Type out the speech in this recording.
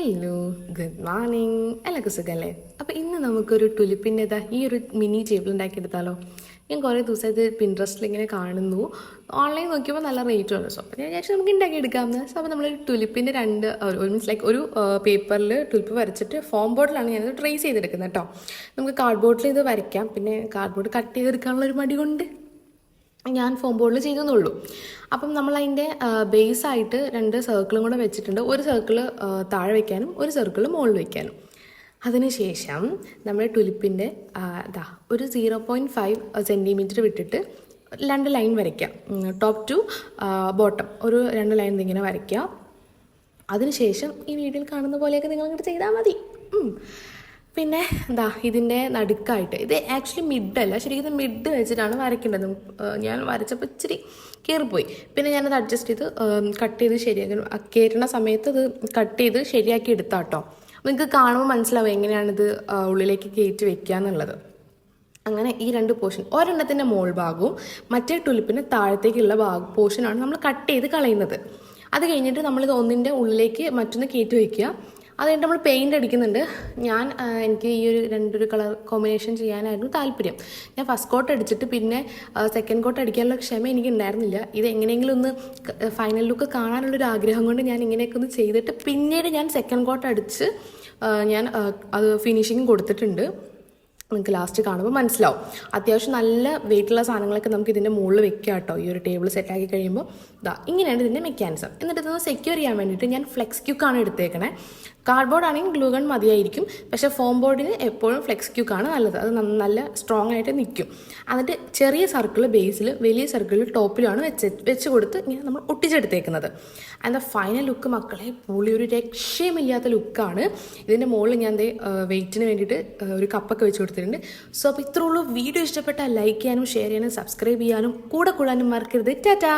Hello, good morning. എല്ലാവർക്കും സുഖമല്ലേ? അപ്പോൾ ഇന്ന് നമുക്കൊരു ടുലിപ്പിൻ്റെതാ ഈ ഒരു മിനി ടേബിൾ ഉണ്ടാക്കിയെടുത്താലോ? ഞാൻ കുറേ ദിവസം ഇത് പിൻട്രസ്റ്റിൽ ഇങ്ങനെ കാണുന്നു. ഓൺലൈൻ നോക്കിയപ്പോൾ നല്ല റേറ്റ് ഉണ്ട്. സോ അപ്പോൾ ഞാൻ വിചാരിച്ചു നമുക്ക് ഉണ്ടാക്കിയെടുക്കാമെന്ന്. സോ അപ്പോൾ നമ്മൾ ടുലിപ്പിൻ്റെ മീൻസ് ലൈക്ക് ഒരു പേപ്പറിൽ ടുലിപ്പ് വരച്ചിട്ട് ഫോം ബോർഡിലാണ് ഞാനത് ട്രേസ് ചെയ്തെടുക്കുന്നത് കേട്ടോ. നമുക്ക് കാർഡ് ബോർഡിൽ ഇത് വരയ്ക്കാം. പിന്നെ കാർഡ് ബോർഡ് കട്ട് ചെയ്തെടുക്കാനുള്ള ഒരു മടി കൊണ്ട് ഞാൻ ഫോം ബോർഡിൽ ചെയ്തെന്നുള്ളൂ. അപ്പം നമ്മളതിൻ്റെ ബേസായിട്ട് 2 സർക്കിളും കൂടെ വെച്ചിട്ടുണ്ട്. ഒരു സർക്കിൾ താഴെ വയ്ക്കാനും ഒരു സർക്കിൾ മുകളിൽ വയ്ക്കാനും. അതിനുശേഷം നമ്മൾ ടുലിപ്പിൻ്റെ ഒരു 0.5 സെൻറ്റിമീറ്റർ വിട്ടിട്ട് 2 ലൈൻ വരയ്ക്കാം. ടോപ്പ് ടു ബോട്ടം ഒരു 2 ലൈൻ ഇങ്ങനെ വരയ്ക്കാം. അതിനുശേഷം ഈ വീഡിയോയിൽ കാണുന്ന പോലെയൊക്കെ നിങ്ങളിങ്ങോട്ട് ചെയ്താൽ മതി. പിന്നെ ഇതിൻ്റെ നടുക്കായിട്ട് ഇത് ആക്ച്വലി മിഡല്ല, ശരിക്കും ഇത് മിഡ് വെച്ചിട്ടാണ് വരയ്ക്കേണ്ടത്. ഞാൻ വരച്ചപ്പോൾ ഇച്ചിരി കയറിപ്പോയി. പിന്നെ ഞാനത് അഡ്ജസ്റ്റ് ചെയ്ത് കട്ട് ചെയ്ത് ശരിയാക്കി, കയറുന്ന സമയത്ത് ഇത് കട്ട് ചെയ്ത് ശരിയാക്കി എടുത്താട്ടോ. നിങ്ങൾക്ക് കാണുമ്പോൾ മനസ്സിലാവും എങ്ങനെയാണിത് ഉള്ളിലേക്ക് കയറ്റി വെക്കുക എന്നുള്ളത്. അങ്ങനെ ഈ 2 പോർഷൻ, ഒരെണ്ണത്തിൻ്റെ മോൾ ഭാഗവും മറ്റേ ടുലിപ്പിൻ്റെ താഴത്തേക്കുള്ള പോർഷനാണ് നമ്മൾ കട്ട് ചെയ്ത് കളയുന്നത്. അത് കഴിഞ്ഞിട്ട് നമ്മളിത് ഒന്നിൻ്റെ ഉള്ളിലേക്ക് മറ്റൊന്ന് കയറ്റി വയ്ക്കുക. അത് കഴിഞ്ഞിട്ട് നമ്മൾ പെയിൻ്റ് അടിക്കുന്നുണ്ട്. എനിക്ക് ഈ ഒരു 2 കളർ കോമ്പിനേഷൻ ചെയ്യാനായിരുന്നു താല്പര്യം. ഞാൻ ഫസ്റ്റ് കോട്ട് അടിച്ചിട്ട് പിന്നെ സെക്കൻഡ് കോട്ട് അടിക്കാനുള്ള ക്ഷമ എനിക്ക് ഉണ്ടായിരുന്നില്ല. ഇത് എങ്ങനെയെങ്കിലും ഒന്ന് ഫൈനൽ ലുക്ക് കാണാനുള്ളൊരു ആഗ്രഹം കൊണ്ട് ഞാൻ ഇങ്ങനെയൊക്കെ ഒന്ന് ചെയ്തിട്ട് പിന്നീട് ഞാൻ സെക്കൻഡ് കോട്ട് അടിച്ച് ഞാൻ അത് ഫിനിഷിങ് കൊടുത്തിട്ടുണ്ട്. നിങ്ങൾക്ക് ലാസ്റ്റ് കാണുമ്പോൾ മനസ്സിലാവും. അത്യാവശ്യം നല്ല വെയിറ്റുള്ള സാധനങ്ങളൊക്കെ നമുക്ക് ഇതിൻ്റെ മുകളിൽ വെക്കാം കേട്ടോ. ഈ ഒരു ടേബിൾ സെറ്റാക്കി കഴിയുമ്പോൾ ഇങ്ങനെയാണ് ഇതിൻ്റെ മെക്കാനിസം. എന്നിട്ട് ഇതൊന്ന് സെക്യൂർ ചെയ്യാൻ വേണ്ടിയിട്ട് ഞാൻ ഫ്ലെക്സ് ക്യൂക്കാണ് എടുത്തേക്കണേ. കാർഡ്ബോർഡ് ആണെങ്കിൽ ഗ്ലൂ ഗൺ മതിയായിരിക്കും. പക്ഷേ ഫോം ബോർഡിന് എപ്പോഴും ഫ്ലെക്സ് ക്യൂക്കാണ് നല്ലത്. അത് നല്ല സ്ട്രോങ് ആയിട്ട് നിൽക്കും. എന്നിട്ട് ചെറിയ സർക്കിൾ ബേസിൽ, വലിയ സർക്കിൾ ടോപ്പിലാണ് വെച്ച് കൊടുത്ത് ഇങ്ങനെ നമ്മൾ ഒട്ടിച്ചെടുത്തേക്കുന്നത്. അതിൻ്റെ ഫൈനൽ ലുക്ക് മക്കളെ പൊളി, ഒരു രക്ഷയുമില്ലാത്ത ലുക്കാണ്. ഇതിൻ്റെ മുകളിൽ ഞാൻ വെയിറ്റിന് വേണ്ടിയിട്ട് ഒരു കപ്പൊക്കെ വെച്ച് കൊടുത്തിട്ടുണ്ട്. സോ അപ്പോൾ ഇത്രയുള്ളൂ. വീഡിയോ ഇഷ്ടപ്പെട്ടാൽ ലൈക്ക് ചെയ്യാനും ഷെയർ ചെയ്യാനും സബ്സ്ക്രൈബ് ചെയ്യാനും കൂടെ കൂടാനും മറക്കരുത്. ടാറ്റാ.